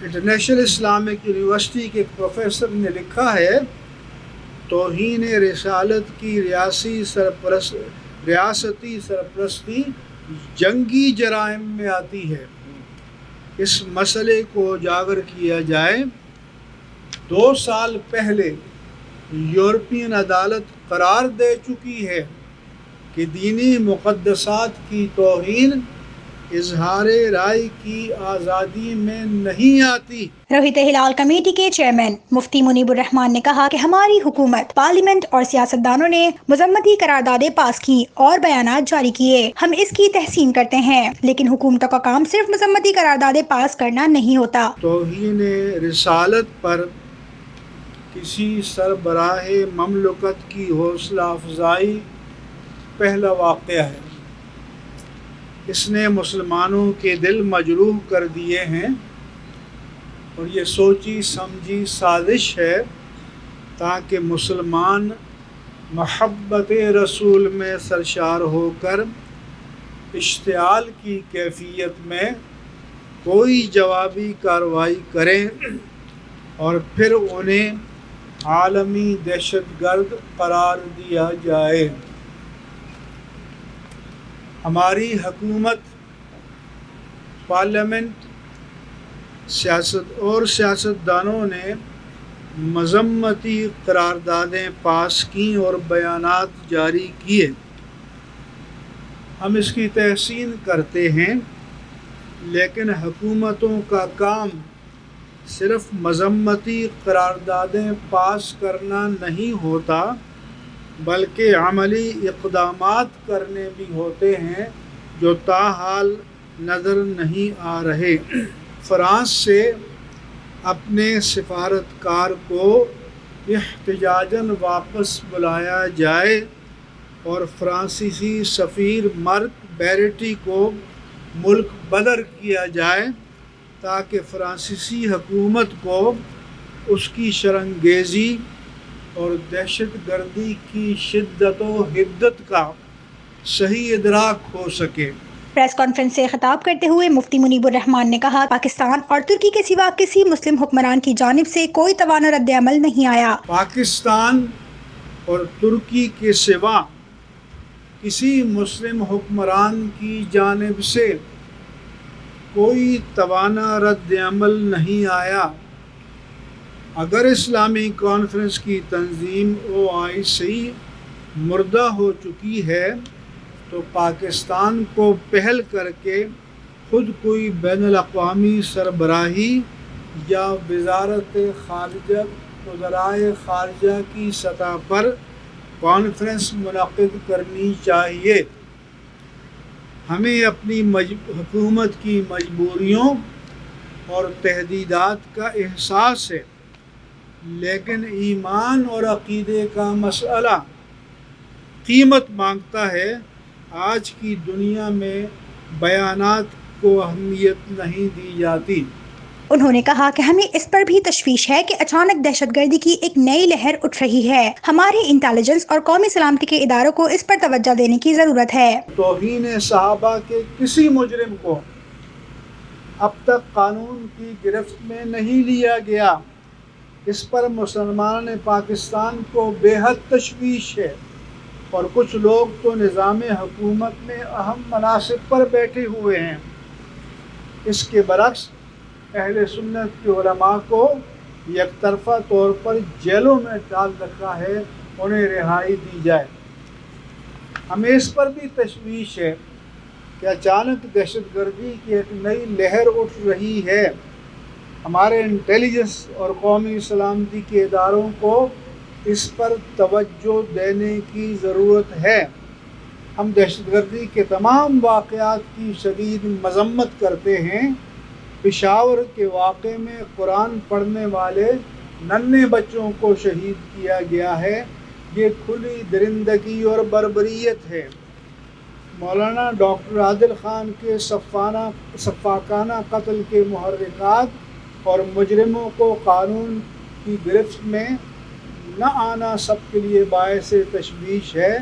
International Islamic university کے ایک professor نے لکھا ہے، توہین رسالت کی ریاستی سرپرستی جنگی جرائم میں آتی ہے۔ اس مسئلے کو اجاگر کیا جائے۔ 2 سال پہلے یورپین عدالت قرار دے چکی ہے کہ دینی مقدسات کی توہین اظہار رائے کی آزادی میں نہیں آتی۔ روحیت ہلال کمیٹی کے چیئرمین مفتی منیب الرحمان نے کہا کہ ہماری حکومت، پارلیمنٹ اور سیاستدانوں نے مذمتی قراردادیں پاس کی اور بیانات جاری کیے۔ ہم اس کی تحسین کرتے ہیں، لیکن حکومتوں کا کام صرف مذمتی قراردادیں پاس کرنا نہیں ہوتا۔ توہین رسالت پر کسی سربراہ مملکت کی حوصلہ افزائی پہلا واقعہ ہے۔ اس نے مسلمانوں کے دل مجروح کر دیے ہیں، اور یہ سوچی سمجھی سازش ہے تاکہ مسلمان محبت رسول میں سرشار ہو کر اشتعال کی کیفیت میں کوئی جوابی کارروائی کریں اور پھر انہیں عالمی دہشت گرد قرار دیا جائے۔ ہماری حکومت، پارلیمنٹ اور سیاستدانوں نے مذمتی قراردادیں پاس کیں اور بیانات جاری کیے۔ ہم اس کی تحسین کرتے ہیں، لیکن حکومتوں کا کام صرف مذمتی قراردادیں پاس کرنا نہیں ہوتا، بلکہ عملی اقدامات کرنے بھی ہوتے ہیں جو تاحال نظر نہیں آ رہے۔ فرانس سے اپنے سفارتکار کو احتجاجاً واپس بلایا جائے اور فرانسیسی سفیر مارک بیرٹی کو ملک بدر کیا جائے تاکہ فرانسیسی حکومت کو اس کی شرانگیزی اور دہشت گردی کی شدت و حدت کا صحیح ادراک ہو سکے۔ پریس کانفرنس سے خطاب کرتے ہوئے مفتی منیب الرحمان نے کہا، پاکستان اور ترکی کے سوا کسی مسلم حکمران کی جانب سے کوئی توانا رد عمل نہیں آیا۔ پاکستان اور ترکی کے سوا کسی مسلم حکمران کی جانب سے کوئی توانا رد عمل نہیں آیا۔ اگر اسلامی کانفرنس کی تنظیم OIC مردہ ہو چکی ہے تو پاکستان کو پہل کر کے خود کوئی بین الاقوامی سربراہی یا وزارت خارجہ، وزرائے خارجہ کی سطح پر کانفرنس منعقد کرنی چاہیے۔ ہمیں اپنی حکومت کی مجبوریوں اور تہدیدات کا احساس ہے، لیکن ایمان اور عقیدے کا مسئلہ قیمت مانگتا ہے۔ آج کی دنیا میں بیانات کو اہمیت نہیں دی جاتی۔ انہوں نے کہا کہ ہمیں اس پر بھی تشویش ہے کہ اچانک دہشت گردی کی ایک نئی لہر اٹھ رہی ہے۔ ہماری انٹیلیجنس اور قومی سلامتی کے اداروں کو اس پر توجہ دینے کی ضرورت ہے۔ توہین صحابہ کے کسی مجرم کو اب تک قانون کی گرفت میں نہیں لیا گیا۔ اس پر مسلمان پاکستان کو بے حد تشویش ہے، اور کچھ لوگ تو نظام حکومت میں اہم مناصب پر بیٹھے ہوئے ہیں۔ اس کے برعکس اہل سنت کے علماء کو یک طرفہ طور پر جیلوں میں ڈال رکھا ہے، انہیں رہائی دی جائے۔ ہمیں اس پر بھی تشویش ہے کہ اچانک دہشت گردی کی ایک نئی لہر اٹھ رہی ہے۔ ہمارے انٹیلیجنس اور قومی سلامتی کے اداروں کو اس پر توجہ دینے کی ضرورت ہے۔ ہم دہشت گردی کے تمام واقعات کی شدید مذمت کرتے ہیں۔ پشاور کے واقعے میں قرآن پڑھنے والے ننھے بچوں کو شہید کیا گیا ہے، یہ کھلی درندگی اور بربریت ہے۔ مولانا ڈاکٹر عادل خان کے سفاکانہ قتل کے محرکات اور مجرموں کو قانون کی گرفت میں نہ آنا سب کے لیے باعث تشویش ہے۔